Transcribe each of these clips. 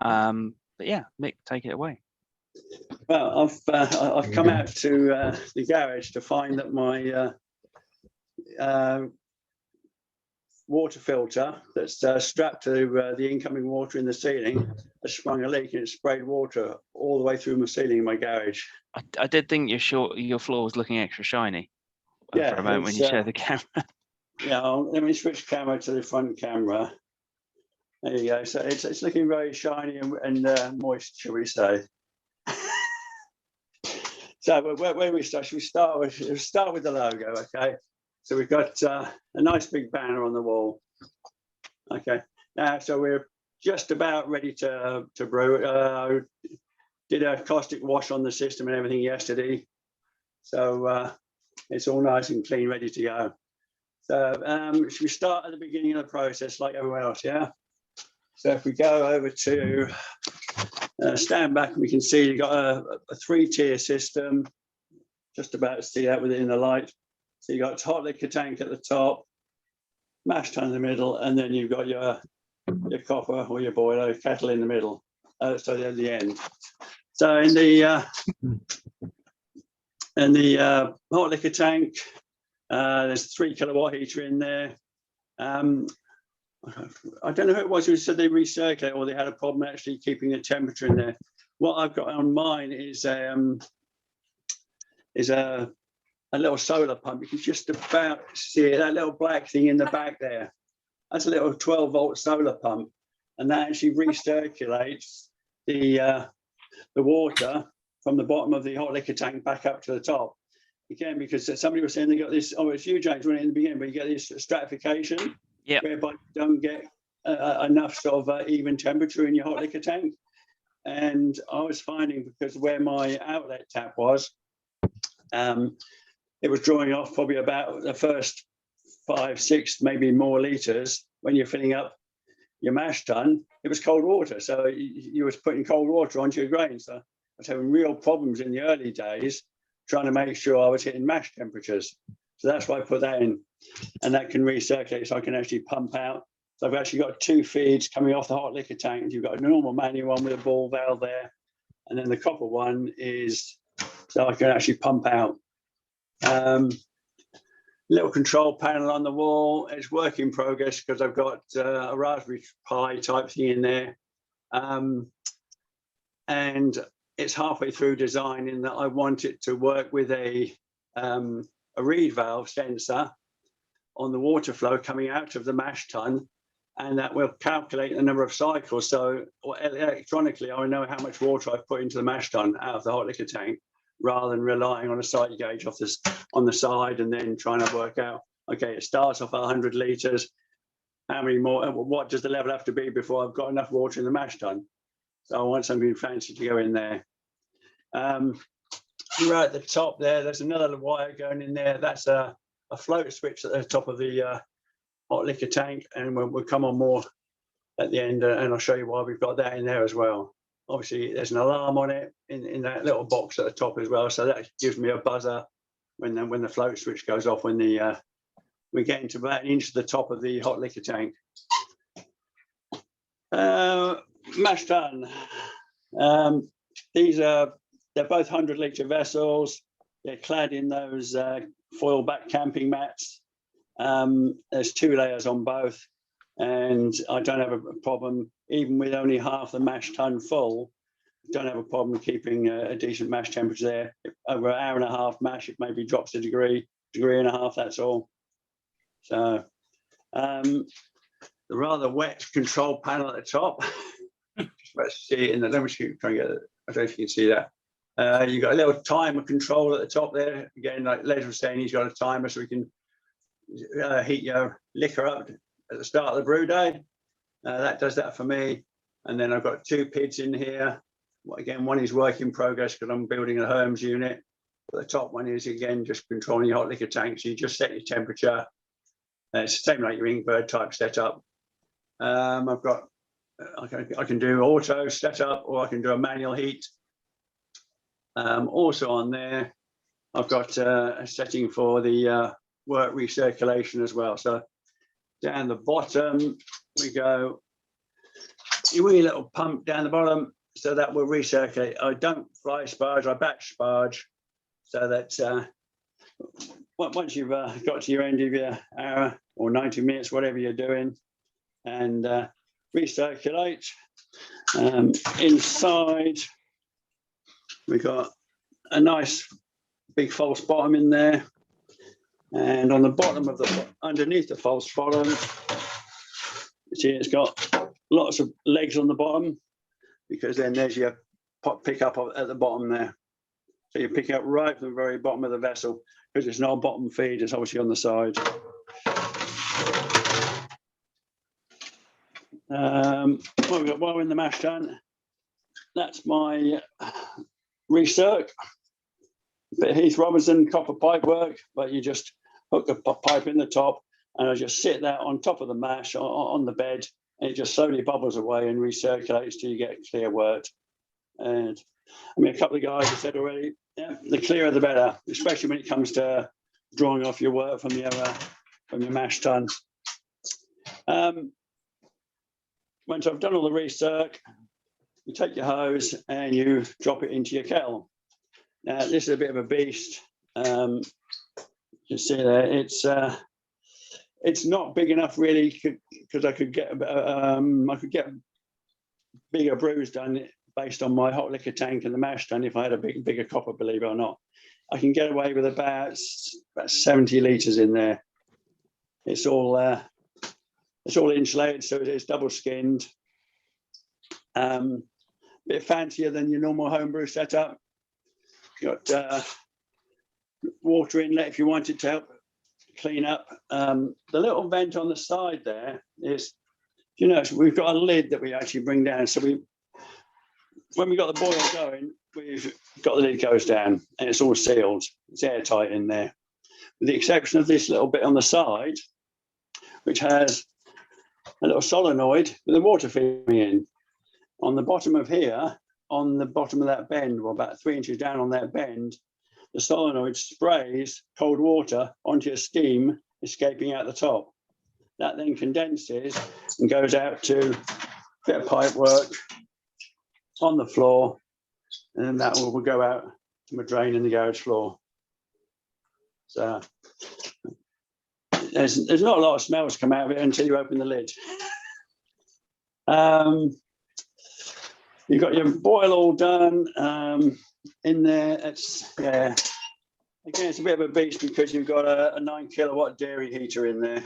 But yeah, Mick, take it away. Well, I've come out to the garage to find that my water filter that's strapped to the incoming water in the ceiling has sprung a leak, and it sprayed water all the way through my ceiling in my garage. I did think your floor was looking extra shiny for a moment when you showed the camera. Yeah, let me switch camera to the front camera. There you go. So it's looking very shiny and moist, shall we say? So where we start? Should we start with the logo? Okay. So we've got a nice big banner on the wall. Okay. Now, so we're just about ready to brew. Did a caustic wash on the system and everything yesterday, so it's all nice and clean, ready to go. So should we start at the beginning of the process like everyone else? Yeah. So if we go over to stand back, we can see you've got a three-tier system. Just about to see that within the light. So you've got a hot liquor tank at the top, mash tun in the middle, and then you've got your copper or your boiler kettle in the middle. So at the end. So in the hot liquor tank, there's a 3 kilowatt heater in there. I don't know who it was who said they recirculate or they had a problem actually keeping the temperature in there. What I've got on mine is a little solar pump. You can just about see it, that little black thing in the back there. That's a little 12-volt solar pump, and that actually recirculates the water from the bottom of the hot liquor tank back up to the top. Again, because somebody was saying they got this, it's you, James, running in the beginning, but you get this stratification, whereby you don't get enough sort of even temperature in your hot liquor tank. And I was finding, because where my outlet tap was, it was drawing off probably about the first 5, 6, maybe more litres. When you're filling up your mash tun, it was cold water. So you was putting cold water onto your grain. So I was having real problems in the early days trying to make sure I was hitting mash temperatures. So that's why I put that in. And that can recirculate, so I can actually pump out. So I've actually got 2 feeds coming off the hot liquor tank. You've got a normal manual one with a ball valve there. And then the copper one is so I can actually pump out. Little control panel on the wall. It's work in progress because I've got a Raspberry Pi type thing in there. And it's halfway through design in that I want it to work with a reed valve sensor on the water flow coming out of the mash tun, and that will calculate the number of cycles. So electronically, I know how much water I've put into the mash tun out of the hot liquor tank, rather than relying on a sight gauge off this on the side and then trying to work out, okay, it starts off at 100 litres. How many more? What does the level have to be before I've got enough water in the mash tun? So I want something fancy to go in there. Right at the top there's another wire going in there. That's a float switch at the top of the hot liquor tank, and we'll come on more at the end, and I'll show you why we've got that in there as well. Obviously, there's an alarm on it in that little box at the top as well, so that gives me a buzzer when the float switch goes off when we get into about 1 inch to the top of the hot liquor tank. Mash tun. They're both 100-litre vessels. They're clad in those foil back camping mats. There's 2 layers on both, and I don't have a problem, even with only half the mash tun full, don't have a problem keeping a decent mash temperature there. Over 1.5 hours mash, it maybe drops a degree and a half, that's all. So the rather wet control panel at the top. Let's see it in the, let me try and get it. I don't know if you can see that. You've got a little timer control at the top there. Again, like Les was saying, he's got a timer so we can heat your liquor up at the start of the brew day. That does that for me. And then I've got 2 PIDs in here. Again, one is work in progress because I'm building a Hermes unit. But the top one is, again, just controlling your hot liquor tank. So you just set your temperature. It's the same like your Inkbird type setup. I've got, I can do auto setup, or I can do a manual heat. Also on there, I've got a setting for the work recirculation as well. So down the bottom we go. your wee little pump down the bottom, so that will recirculate. I don't fly sparge, I batch sparge, so that once you've got to your end of your hour or 90 minutes, whatever you're doing, and recirculate. Inside, we've got a nice big false bottom in there, and on the bottom of underneath the false bottom, you see it's got lots of legs on the bottom, because then there's your pot pickup at the bottom there. So you pick up right from the very bottom of the vessel, because it's not a bottom feed, it's obviously on the side. What we've got while we're in the mash tun, that's my recirc. Bit of Heath Robinson copper pipe work, but you just hook the pipe in the top, and I just sit that on top of the mash on the bed, and it just slowly bubbles away and recirculates till you get clear wort. And I mean, a couple of guys have said already, yeah, the clearer the better, especially when it comes to drawing off your wort from your mash tun. Once I've done all the recirc, you take your hose and you drop it into your kettle. Now, this is a bit of a beast. You see there, it's not big enough really, because I could get bigger brews done based on my hot liquor tank and the mash tun if I had a bigger copper, believe it or not. I can get away with about 70 litres in there. It's all insulated, so it's double skinned. Bit fancier than your normal homebrew setup. Got water inlet if you wanted to help clean up. The little vent on the side there is, you know, we've got a lid that we actually bring down. So when we got the boil going, we've got the lid goes down and it's all sealed. It's airtight in there, with the exception of this little bit on the side, which has a little solenoid with the water feeding in. On the bottom of here, on the bottom of that bend, or about 3 inches down on that bend, the solenoid sprays cold water onto your steam escaping out the top. That then condenses and goes out to a bit of pipe work on the floor, and then that will go out to a drain in the garage floor. So there's not a lot of smells come out of it until you open the lid. You've got your boil all done in there. Again, it's a bit of a beast because you've got a 9 kilowatt dairy heater in there.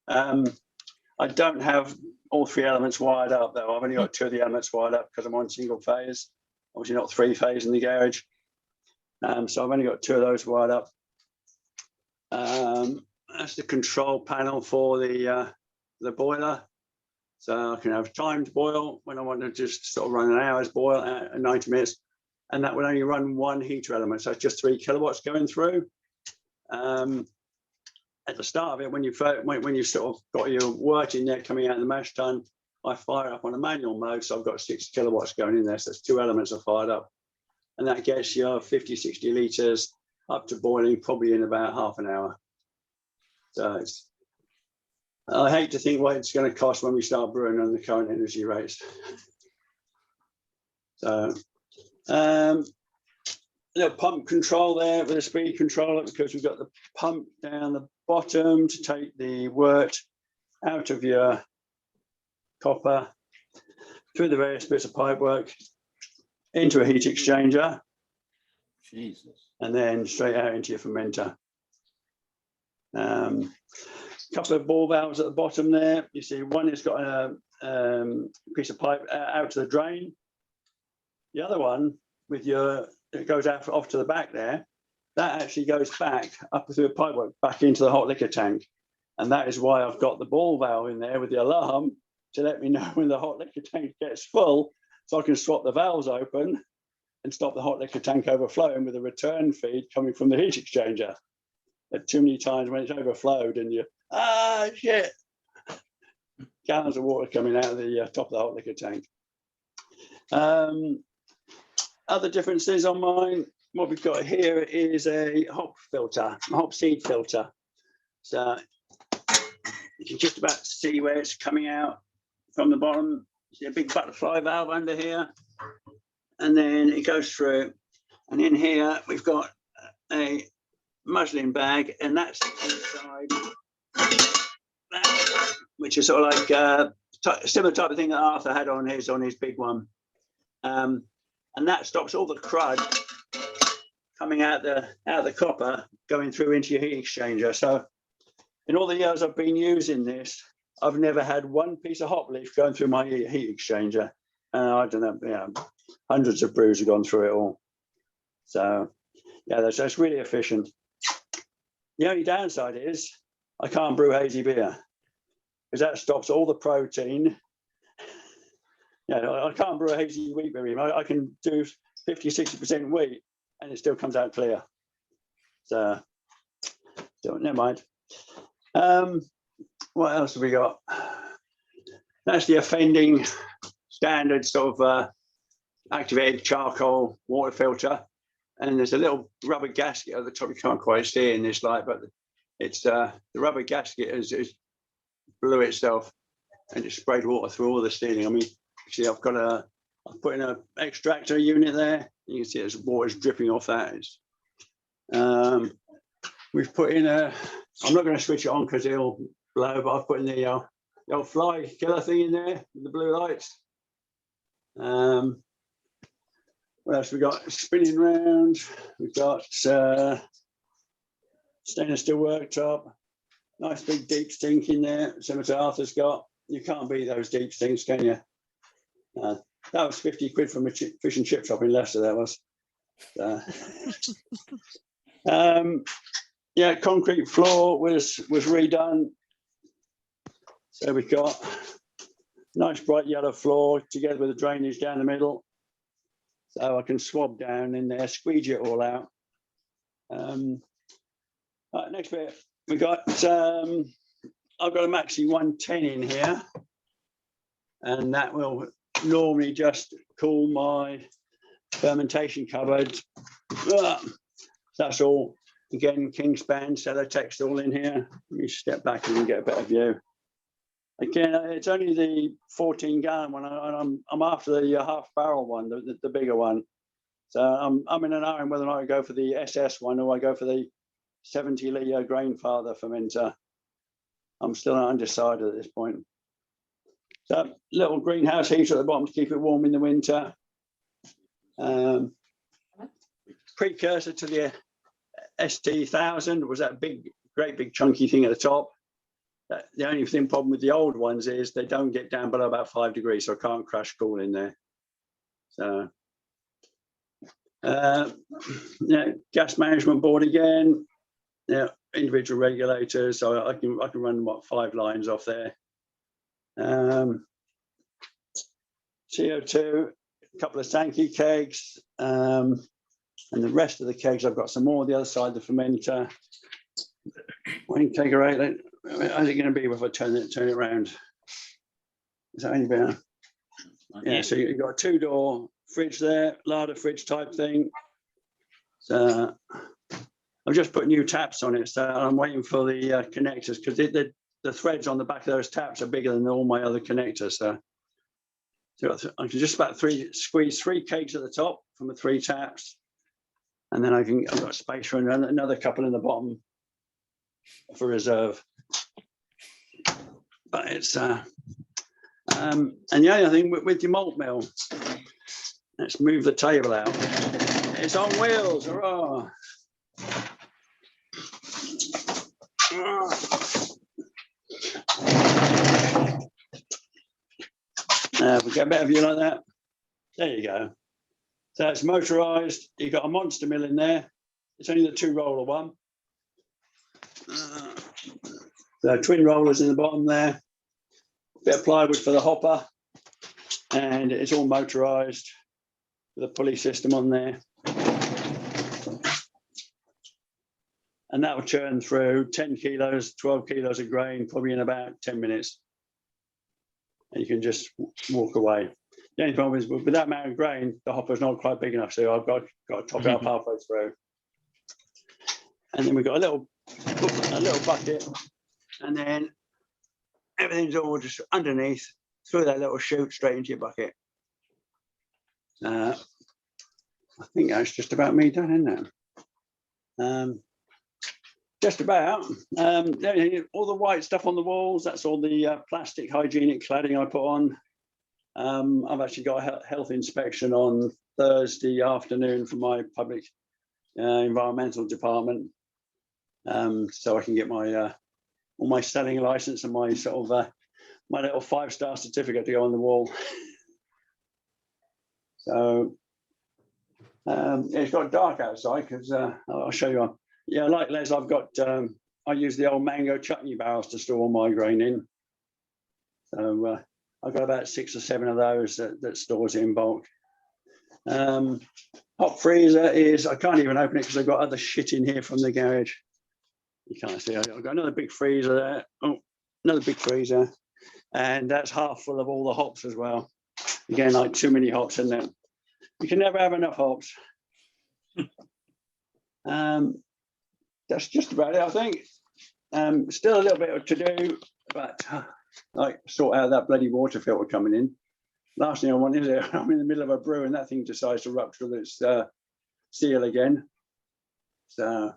I don't have all 3 elements wired up though. I've only got 2 of the elements wired up because I'm on single phase. Obviously not 3 phase in the garage. So I've only got 2 of those wired up. That's the control panel for the boiler. So I can have timed boil when I want to just sort of run an hour's boil at 90 minutes. And that will only run 1 heater element. So it's just 3 kilowatts going through. At the start of it, when you sort of got your wort in there coming out of the mash tun, I fire up on a manual mode. So I've got 6 kilowatts going in there. So it's 2 elements are fired up. And that gets you 50, 60 litres up to boiling probably in about half an hour. So I hate to think what it's going to cost when we start brewing on the current energy rates. So, little pump control there with a speed controller, because we've got the pump down the bottom to take the wort out of your copper through the various bits of pipe work into a heat exchanger. Jesus. And then straight out into your fermenter. Couple of ball valves at the bottom there. You see one has got a piece of pipe out to the drain. The other one it goes out off to the back there. That actually goes back up through the pipework back into the hot liquor tank. And that is why I've got the ball valve in there with the alarm to let me know when the hot liquor tank gets full, so I can swap the valves open and stop the hot liquor tank overflowing with a return feed coming from the heat exchanger. But too many times when it's overflowed and you, shit, gallons of water coming out of the top of the hot liquor tank. Other differences on mine, what we've got here is a hop filter, a hop seed filter. So you can just about see where it's coming out from the bottom. See a big butterfly valve under here, and then it goes through. And in here we've got a muslin bag, and that's inside that, which is sort of like similar type of thing that Arthur had on his big one. And that stops all the crud coming out the copper going through into your heat exchanger. So in all the years I've been using this, I've never had one piece of hop leaf going through my heat exchanger. I don't know, yeah, hundreds of brews have gone through it all. So yeah, that's really efficient. The only downside is I can't brew hazy beer because that stops all the protein. Yeah, I can't brew a hazy wheat beer. I can do 50, 60% wheat and it still comes out clear. So never mind. What else have we got? That's the offending standard sort of activated charcoal water filter. And there's a little rubber gasket at the top. You can't quite see it in this light, but it's the rubber gasket is blew itself and it sprayed water through all the ceiling. I mean, see, I've put in an extractor unit there. You can see there's water's dripping off that. We've put in I'm not going to switch it on because it'll blow, but I've put in the old fly killer thing in there with the blue lights. What else we got? Spinning round. We've got stainless steel worktop. Nice big deep sink in there. Similar to Arthur's got. You can't beat those deep sinks, can you? That was 50 quid from a fish and chip shop in Leicester. That was. Yeah, concrete floor was redone. So we've got nice bright yellow floor together with the drainage down the middle. So I can swab down in there, squeegee it all out. Right, next bit, we got, I've got a Maxi 110 in here, and that will normally just cool my fermentation cupboard. That's all, again, Kingspan, Celotex all in here. Let me step back and get a better view. Again, it's only the 14-gallon one, and I'm after the half-barrel one, the bigger one. So I'm in an iron whether or not I go for the SS one or I go for the 70-litre Grainfather fermenter. I'm still undecided at this point. So little greenhouse heater at the bottom to keep it warm in the winter. Precursor to the ST1000 was that great big chunky thing at the top. The only problem with the old ones is they don't get down below about 5 degrees, so I can't crash cool in there. So, yeah, gas management board again. Yeah, individual regulators, so I can run 5 lines off there. CO2, a couple of Sankey kegs, and the rest of the kegs I've got some more on the other side of the fermenter. Wayne kegerator. How's it going to be if I turn it around? Is that any better? Yeah, so you've got a 2-door fridge there, larder fridge type thing. So I've just put new taps on it, so I'm waiting for the connectors because the threads on the back of those taps are bigger than all my other connectors. So I can just about squeeze 3 kegs at the top from the 3 taps, and then I've got space for another couple in the bottom for reserve. But it's and the other thing with your malt mill, let's move the table out. It's on wheels, hurrah! We get a better view like that. There you go. So it's motorized. You've got a monster mill in there. It's only the 2-roller one. So twin rollers in the bottom there, bit of plywood for the hopper, and it's all motorized with a pulley system on there. And that will churn through 10 kilos, 12 kilos of grain, probably in about 10 minutes. And you can just walk away. The only problem is with that amount of grain, the hopper's not quite big enough, so I've got to top it up halfway through. And then we've got a little bucket, and then everything's all just underneath. through that little chute straight into your bucket. I think that's just about me done, isn't it? Just about. All the white stuff on the walls, that's all the plastic hygienic cladding I put on. I've actually got a health inspection on Thursday afternoon from my public environmental department, so I can get my all my selling license and my sort of my little 5-star certificate to go on the wall. So it's got dark outside because I'll show you. Yeah, like Les, I've got I use the old mango chutney barrels to store all my grain in. So I've got about 6 or 7 of those that stores it in bulk. Hot freezer is, I can't even open it because I've got other shit in here from the garage. You can't see. I've got another big freezer there. Oh, another big freezer. And that's half full of all the hops as well. Again, like too many hops in there. You can never have enough hops. That's just about it, I think. Still a little bit to do, but like sort out that bloody water filter coming in. Last thing I want is I'm in the middle of a brew and that thing decides to rupture its seal again. So,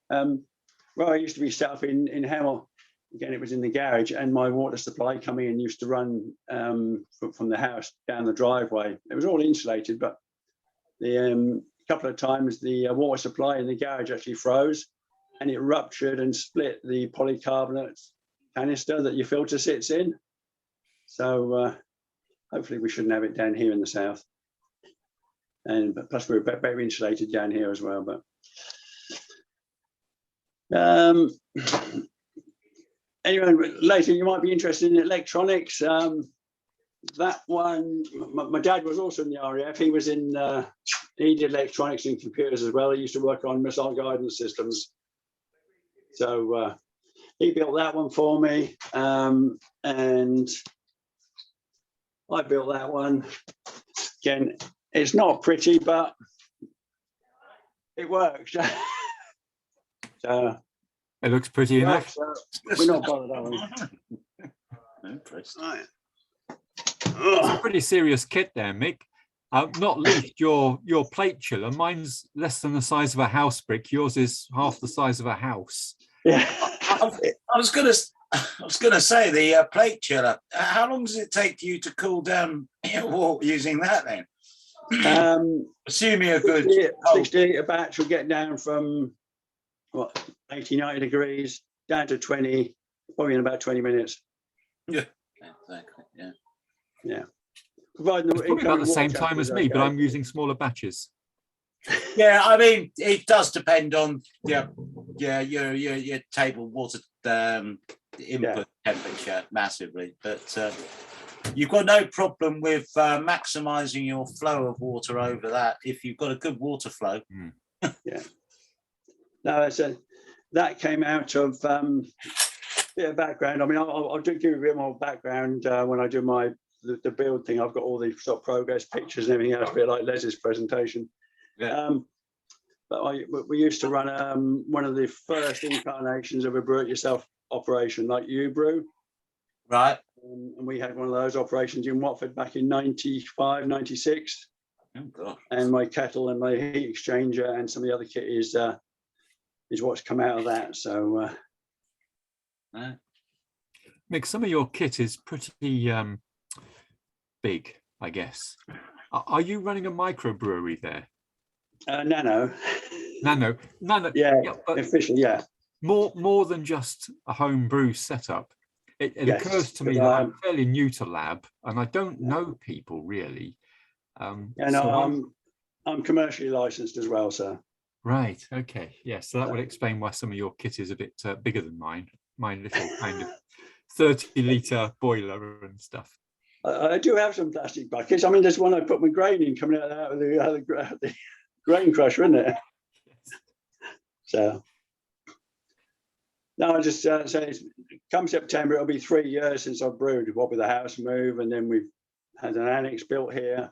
well, I used to be set up in Hemel. Again, it was in the garage, and my water supply coming in used to run from the house down the driveway. It was all insulated, but the couple of times the water supply in the garage actually froze, and it ruptured and split the polycarbonate canister that your filter sits in. So hopefully we shouldn't have it down here in the south. And plus we're better insulated down here as well. But anyway, later you might be interested in electronics. That one, my dad was also in the RAF. He was in, he did electronics and computers as well. He used to work on missile guidance systems. So he built that one for me, and I built that one. Again, it's not pretty, but it works. So it looks pretty enough. So we're not bothered, are we? Impressed. Right. It's a pretty serious kit there, Mick. Not least your plate chiller. Mine's less than the size of a house brick. Yours is half the size of a house. Yeah. I was gonna say the plate chiller. How long does it take you to cool down your water using that then? Assuming a good 60 litre batch will get down from what 80, 90 degrees down to 20, probably in about 20 minutes. Yeah, exactly. Yeah. Yeah. Providing It's probably about the same time as me, but I'm using smaller batches. Yeah, I mean, it does depend on your table water input temperature massively, but you've got no problem with maximising your flow of water over that if you've got a good water flow. Yeah. No, that came out of bit of background. I mean, I'll do give you a bit more background when I do the build thing. I've got all the sort of progress pictures and everything else, a bit like Les's presentation. Yeah. But we used to run one of the first incarnations of a brew it yourself operation, like you brew. Right. And we had one of those operations in Watford back in 95, 96. Oh, God. And my kettle and my heat exchanger and some of the other kit is what's come out of that. So, Mick, some of your kit is pretty big, I guess. Are you running a microbrewery there? Nano. Nano. Yeah, but officially, yeah. More than just a home brew setup. It Yes, occurs to me that I'm fairly new to lab and I don't know people really. I'm commercially licensed as well, sir. Right. Okay. Yes. So that would explain why some of your kit is a bit bigger than mine. Mine little kind of 30-litre boiler and stuff. I do have some plastic buckets. I mean, there's one I put my grain in coming out of the grain crusher, isn't it? So, no, I just say come September, it'll be 3 years since I've brewed. What with the house move, and then we've had an annex built here,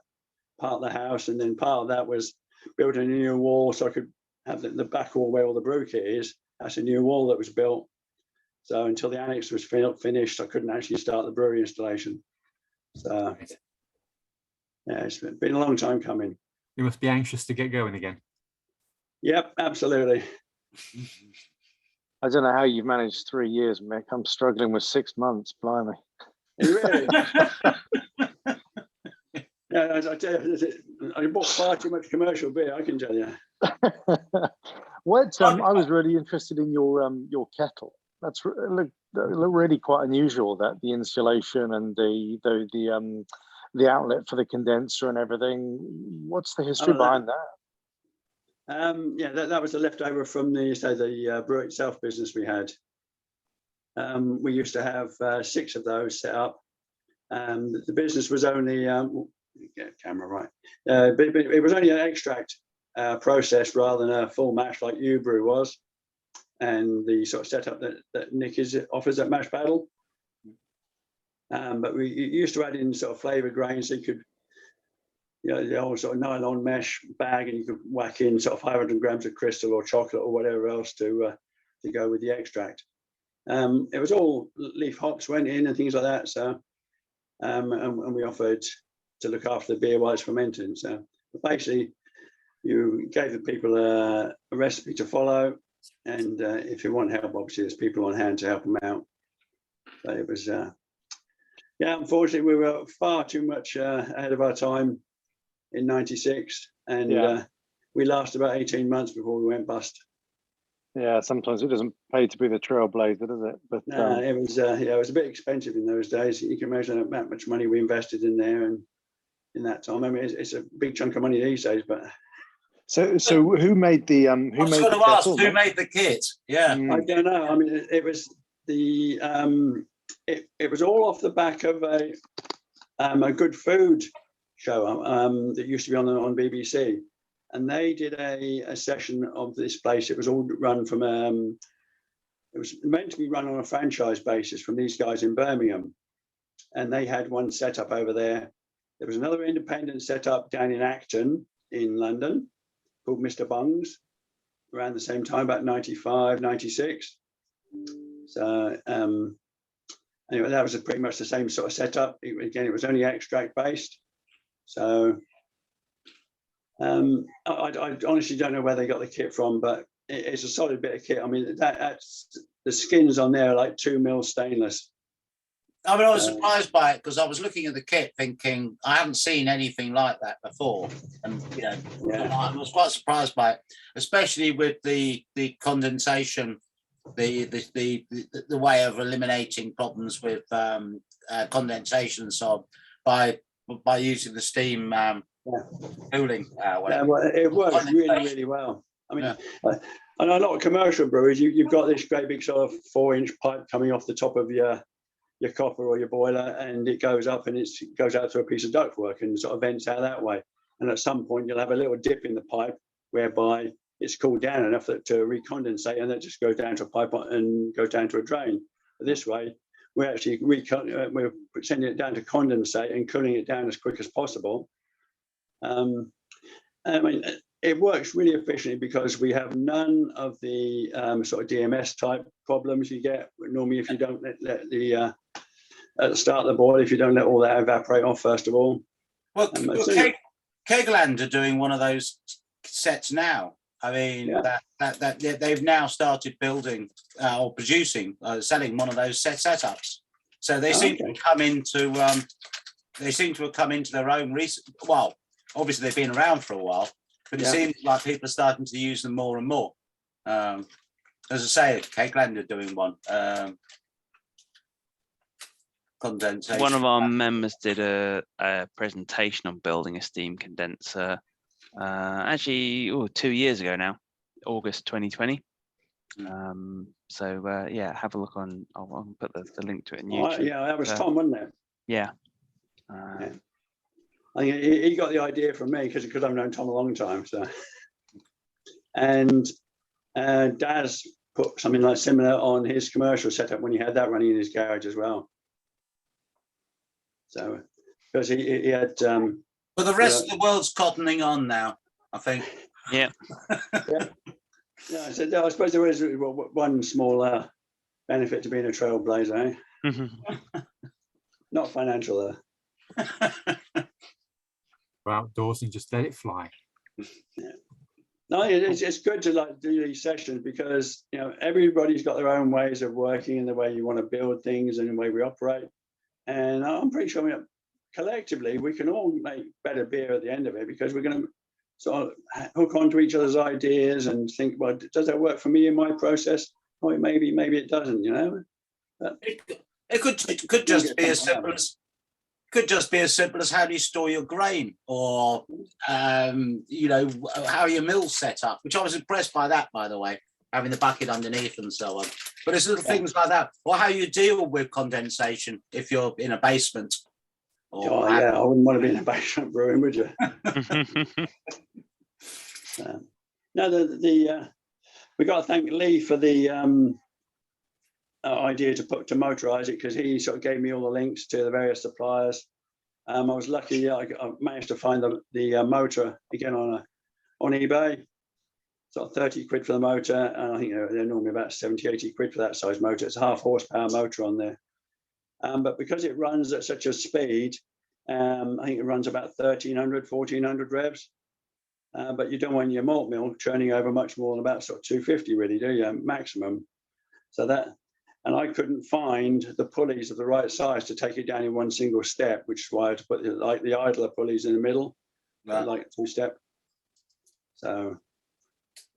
part of the house, and then part of that was building a new wall so I could have the back wall where all the brew kit is. That's a new wall that was built. So until the annex was finished, I couldn't actually start the brewery installation. So yeah, it's been a long time coming. You must be anxious to get going again. Yep, absolutely. I don't know how you've managed 3 years, Mick. I'm struggling with 6 months. Blimey. Really? Yeah, I tell you, I bought far too much commercial beer, I can tell you. What I was really interested in your kettle. That's look really quite unusual. That the insulation and the outlet for the condenser and everything. What's the history behind that? Yeah, that was the leftover from the brew itself business we had. We used to have 6 of those set up. The business was only get camera right, but it was only an extract process rather than a full mash like you brew was, and the sort of setup that Nick offers at Mash Battle. But we used to add in sort of flavored grains, so you could, the old sort of nylon mesh bag, and you could whack in sort of 500 grams of crystal or chocolate or whatever else to go with the extract. It was all leaf hops went in and things like that. So, and we offered to look after the beer while it's fermenting. So basically, you gave the people a recipe to follow, and if you want help, obviously there's people on hand to help them out. But it was, yeah, unfortunately we were far too much ahead of our time in '96, and we lasted about 18 months before we went bust. Yeah, sometimes it doesn't pay to be the trailblazer, does it? But no, it was it was a bit expensive in those days. You can imagine how much money we invested in there, and in that time. I mean, it's a big chunk of money these days, but. So who made the who made the kit? Yeah, I don't know. I mean, it was the it was all off the back of a good food show that used to be on BBC, and they did a session of this place. It was all run from it was meant to be run on a franchise basis from these guys in Birmingham, and they had one set up over there. There was another independent set up down in Acton in London called Mr. Bungs around the same time, about 95, 96. So anyway, that was pretty much the same sort of setup. Again, it was only extract based. So I honestly don't know where they got the kit from, but it's a solid bit of kit. I mean, that's the skins on there are like 2 mil stainless. I mean, I was surprised by it because I was looking at the kit thinking I haven't seen anything like that before, and I was quite surprised by it, especially with the condensation, the way of eliminating problems with condensation and so on by using the steam cooling. Well, it works really well. I mean, I know a lot of commercial breweries. You've got this great big sort of 4-inch pipe coming off the top of your copper or your boiler, and it goes up and it goes out to a piece of ductwork and sort of vents out that way. And at some point you'll have a little dip in the pipe whereby it's cooled down enough to recondensate, and that just goes down to a pipe and goes down to a drain. But this way, we're actually we're sending it down to condensate and cooling it down as quick as possible. I mean, it works really efficiently because we have none of the sort of DMS type problems you get normally if you don't let the at the start of the boil, if you don't let all that evaporate off first of all. Well, Kegland are doing one of those sets now. I mean, that they've now started building or producing, selling one of those setups. So they seem to come into have come into their own recent. Well, obviously they've been around for a while, but it seems like people are starting to use them more and more. As I say, Kegland are doing one. Condensation. One of our members did a presentation on building a steam condenser. Actually, 2 years ago now, August 2020. So yeah, have a look on. I'll put the link to it in YouTube. Yeah, that was Tom, wasn't it? Yeah. I think he got the idea from me because I've known Tom a long time. So, and Daz put something like similar on his commercial setup when he had that running in his garage as well. So, because he had. But the rest of the world's cottoning on now, I think. Yeah. Yeah. So I suppose there is one small benefit to being a trailblazer, eh? Not financial, though. Go outdoors and just let it fly. No, it's good to like do these sessions because everybody's got their own ways of working and the way you want to build things and the way we operate. And I'm pretty sure collectively we can all make better beer at the end of it because we're going to sort of hook onto each other's ideas and think, well, does that work for me in my process? Or maybe it doesn't, But it could just be as simple as how do you store your grain, or how your mill's set up, which I was impressed by that, by the way, having the bucket underneath and so on. But it's little things like that, or how you deal with condensation if you're in a basement. I wouldn't want to be in a basement brewing, would you? We got to thank Lee for the idea to motorize it, because he sort of gave me all the links to the various suppliers. I was lucky; I managed to find the motor again on eBay. Sort of 30 quid for the motor, and I think they're normally about 70, 80 quid for that size motor. It's a 0.5 horsepower motor on there, but because it runs at such a speed, I think it runs about 1,300, 1,400 revs. But you don't want your malt mill churning over much more than about sort of 250, really, do you? Maximum. So and I couldn't find the pulleys of the right size to take it down in one single step, which is why I had to put the idler pulleys in the middle, like 2-step. So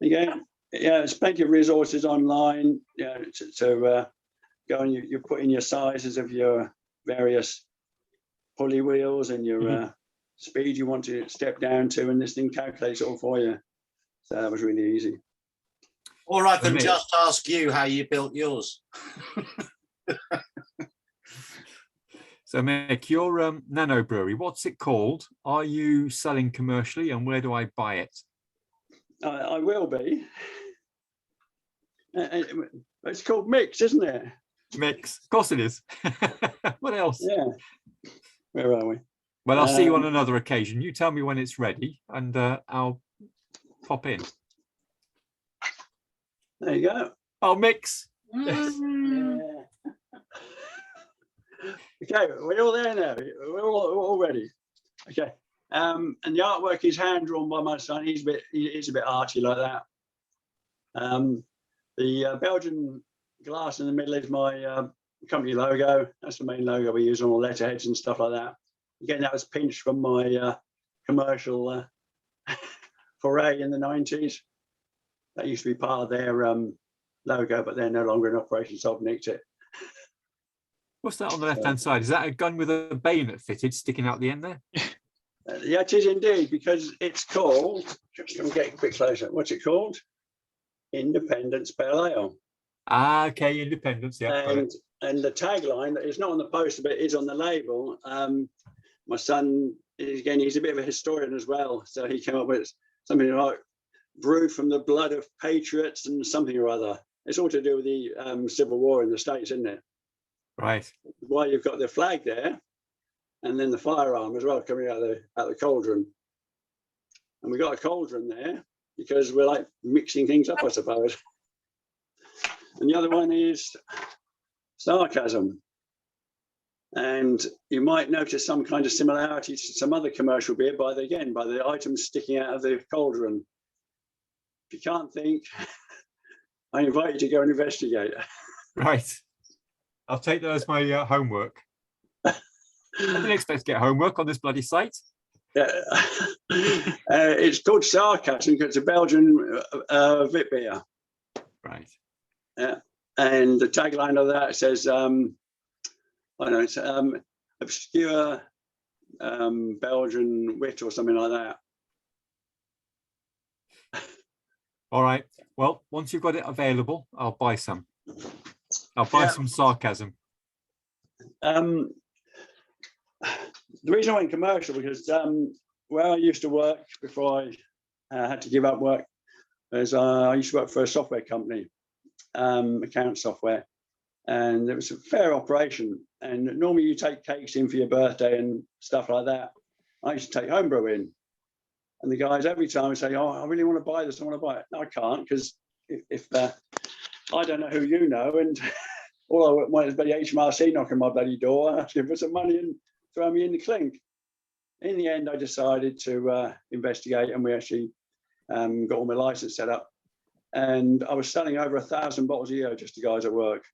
again, there's plenty of resources online, to go and you put in your sizes of your various pulley wheels and your speed you want to step down to, and this thing calculates it all for you. So that was really easy. Or I can just ask you how you built yours. So, Mick, your nano brewery, what's it called? Are you selling commercially, and where do I buy it? I will be. It's called Mix, isn't it? Mix, of course it is. What else? Yeah. Where are we? Well, I'll see you on another occasion. You tell me when it's ready, and I'll pop in. There you go. Oh, Mix. Yeah. Okay, we're all there now. We're all ready. Okay. And the artwork is hand drawn by my son. He's a bit arty like that. The Belgian glass in the middle is my company logo. That's the main logo we use on all letterheads and stuff like that. Again, that was pinched from my commercial foray in the 90s. That used to be part of their logo, but they're no longer in operation, so I've nicked it. What's that on the left-hand side? Is that a gun with a bayonet fitted sticking out the end there? Yeah, it is indeed, because it's called, just I'm getting a bit closer, what's it called? Independence Pale Ale. Ah, okay, Independence, yeah. And the tagline that is not on the poster, but it is on the label. My son, again, he's a bit of a historian as well, so he came up with something like brewed from the blood of patriots and something or other. It's all to do with the Civil War in the States, isn't it? Right. Why you've got the flag there, and then the firearm as well coming out of the cauldron. And we got a cauldron there because we're like mixing things up, I suppose. And the other one is sarcasm. And you might notice some kind of similarity to some other commercial beer by the items sticking out of the cauldron. If you can't think, I invite you to go and investigate. Right. I'll take that as my homework. I didn't expect to get homework on this bloody site. Yeah. It's called sarcasm because it's a Belgian wit beer. Right. Yeah. And the tagline of that says, I don't know, it's obscure Belgian wit or something like that. All right. Well, once you've got it available, I'll buy some. I'll buy some sarcasm. The reason I went commercial because where I used to work before I had to give up work is I used to work for a software company, account software, and it was a fair operation. And normally you take cakes in for your birthday and stuff like that. I used to take homebrew in. And the guys every time would say, "Oh, I really want to buy this. I want to buy it." No, I can't, because if I don't know who you know, and all I want is bloody HMRC knocking my bloody door asking for some money throw me in the clink. In the end, I decided to investigate, and we actually got all my license set up. And I was selling over 1,000 bottles a year just to guys at work.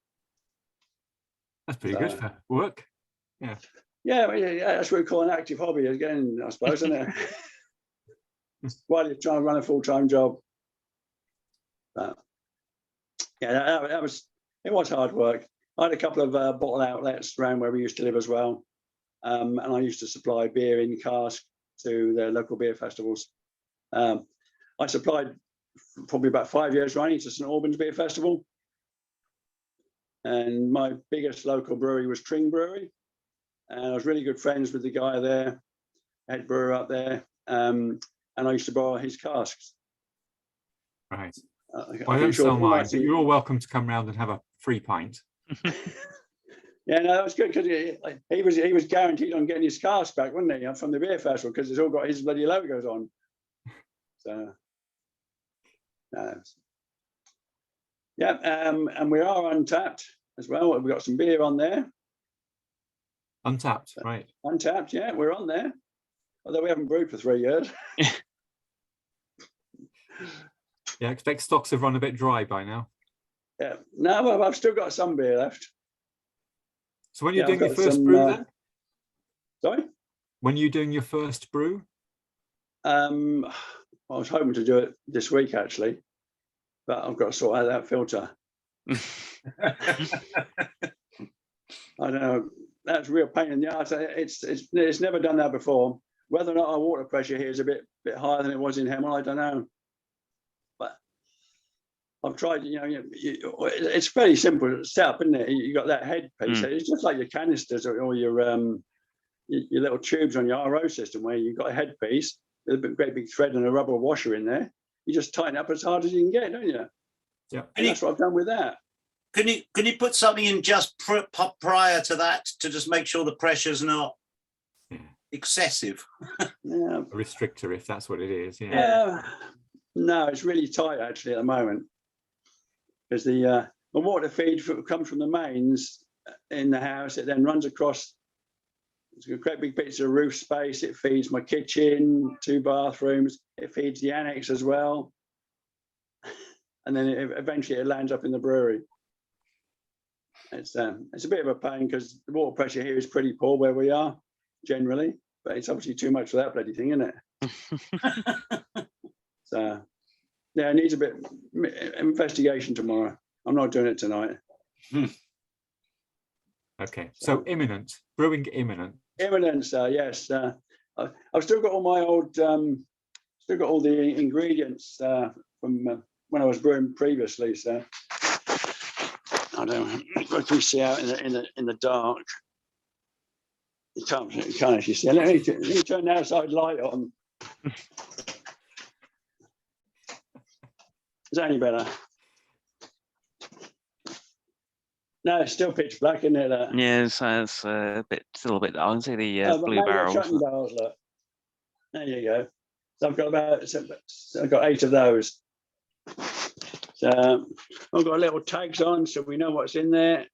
That's pretty good for work. Yeah. Yeah, that's what we call an active hobby again, I suppose, isn't it? While you're trying to run a full-time job. But yeah, it was hard work. I had a couple of bottle outlets around where we used to live as well. And I used to supply beer in casks to the local beer festivals. I supplied probably about 5 years running to St Albans Beer Festival. And my biggest local brewery was Tring Brewery. And I was really good friends with the guy there, head brewer up there. And I used to borrow his casks. Right. I don't sell mine, but you're all welcome to come round and have a free pint. Yeah, no, that was good because he was guaranteed on getting his cask back, wasn't he, from the beer festival, because it's all got his bloody logos on. So, yeah, and we are Untapped as well. We've got some beer on there. Untapped, right? Untapped, yeah, we're on there. Although we haven't brewed for 3 years. Yeah, I expect stocks have run a bit dry by now. Yeah, no, I've still got some beer left. So when you're doing your first brew then? Sorry? When you're doing your first brew? I was hoping to do it this week, actually. But I've got to sort out that filter. I don't know. That's a real pain in the arse. It's never done that before. Whether or not our water pressure here is a bit higher than it was in Hemel, I don't know. But I've tried, it's fairly simple setup, isn't it? You got that head piece. It's just like your canisters or your little tubes on your RO system where you've got a head piece with a great big thread and a rubber washer in there. You just tighten up as hard as you can get, don't you? Yeah. And that's what I've done with that. Can you put something in just prior to that to just make sure the pressure's not excessive? Yeah. A restrictor, if that's what it is. No, it's really tight actually at the moment, because the water feed comes from the mains in the house. It then runs across. It's a great big bits of roof space. It feeds my kitchen, 2 bathrooms. It feeds the annex as well, and then eventually it lands up in the brewery. It's a bit of a pain because the water pressure here is pretty poor where we are generally, but it's obviously too much for that bloody thing, isn't it? So yeah, it needs a bit investigation tomorrow. I'm not doing it tonight. Okay, so imminent, brewing imminent. Imminent, yes. I've still got all my old, still got all the ingredients from when I was brewing previously. So I don't know if we see out in the dark. You can't actually see. Let me turn the outside light on. Is that any better? No, it's still pitch black, isn't it? Yeah, so it's still a bit. I can see the blue barrels. Look. There you go. So I've got 8 of those. So I've got little tags on, so we know what's in there.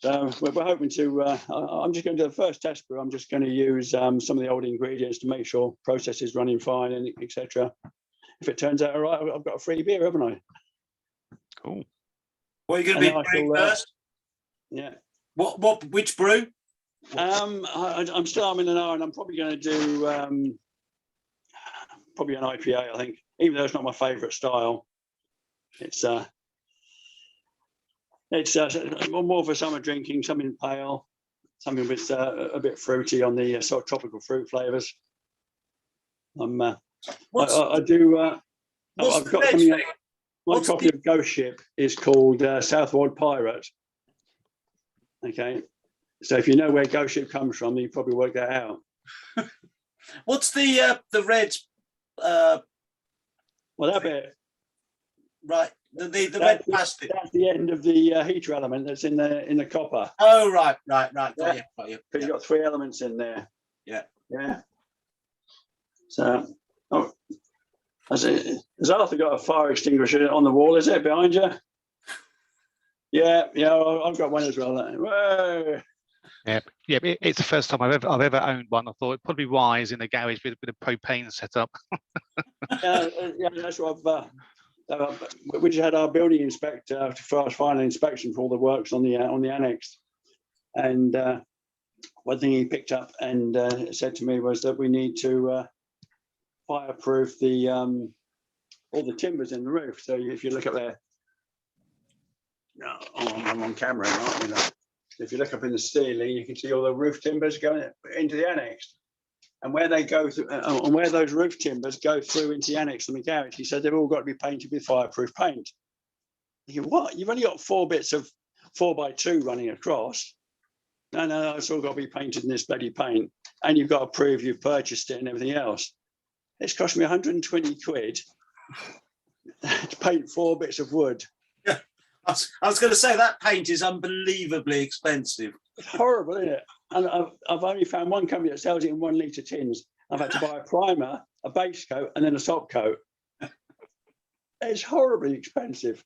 So we're hoping to. I'm just going to do the first test brew. I'm just going to use some of the old ingredients to make sure process is running fine and etc. If it turns out all right, I've got a free beer, haven't I? Cool. What are you going to be brewing first? Yeah. Which brew? I'm still in an hour, and I'm probably going to do probably an IPA. I think, even though it's not my favourite style, it's more for summer drinking. Something pale, something with a bit fruity on the sort of tropical fruit flavours. I do. I've got something. My copy of Ghost Ship is called Southwold Pirate. Okay, so if you know where Ghost Ship comes from, you probably work that out. What's the red? Well, that bit. Right, the red plastic. That's the end of the heater element that's in the copper. Oh, right. Got you. Because you've got 3 elements in there. Yeah. So, has Arthur got a fire extinguisher on the wall? Is it behind you? Yeah, I've got one as well. Whoa. Yeah, it's the first time I've ever owned one. I thought it'd probably be wise in a garage with a bit of propane set up. Yeah, that's what we just had our building inspector for our final inspection for all the works on the annex, and one thing he picked up and said to me was that we need to fireproof all the timbers in the roof. So if you look up there, no, I'm on camera, aren't you? If you look up in the ceiling, you can see all the roof timbers going into the annex. And where they go through, and where those roof timbers go through into the annex from the garage, he said they've all got to be painted with fireproof paint. You go, what? You've only got 4 bits of 4x2 running across. No, it's all got to be painted in this bloody paint. And you've got to prove you've purchased it and everything else. It's cost me 120 quid to paint 4 bits of wood. Yeah, I was going to say that paint is unbelievably expensive. It's horrible, isn't it? And I've only found one company that sells it in 1 litre tins. I've had to buy a primer, a base coat, and then a top coat. It's horribly expensive.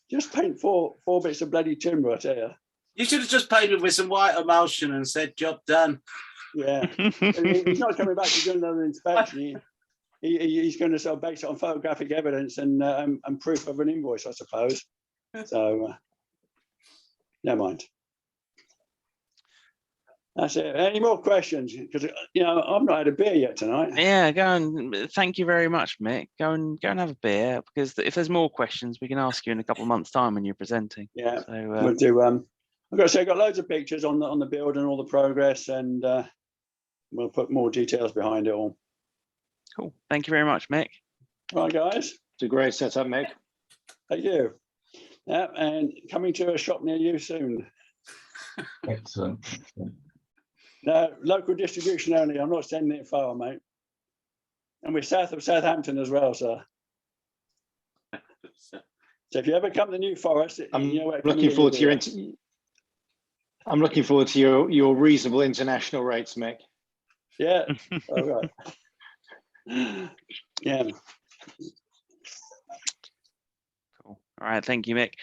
Just paint four bits of bloody timber, I tell you. You should have just painted with some white emulsion and said, job done. Yeah. He's not coming back to do another inspection. He's going to sort of base it on photographic evidence and proof of an invoice, I suppose. So, never mind. That's it. Any more questions? Because I've not had a beer yet tonight. Yeah, go and thank you very much, Mick. Go and have a beer, because if there's more questions, we can ask you in a couple of months' time when you're presenting. Yeah, so, we'll do. I've got to say, I've got loads of pictures on the build and all the progress, and we'll put more details behind it all. Cool. Thank you very much, Mick. All right, guys. It's a great setup, Mick. Thank you. Yeah, and coming to a shop near you soon. Excellent. No, local distribution only. I'm not sending it far, mate. And we're south of Southampton as well, sir. So if you ever come to New Forest, I'm looking forward to I'm looking forward to your reasonable international rates, Mick. Yeah. All right. Yeah. Cool. All right. Thank you, Mick.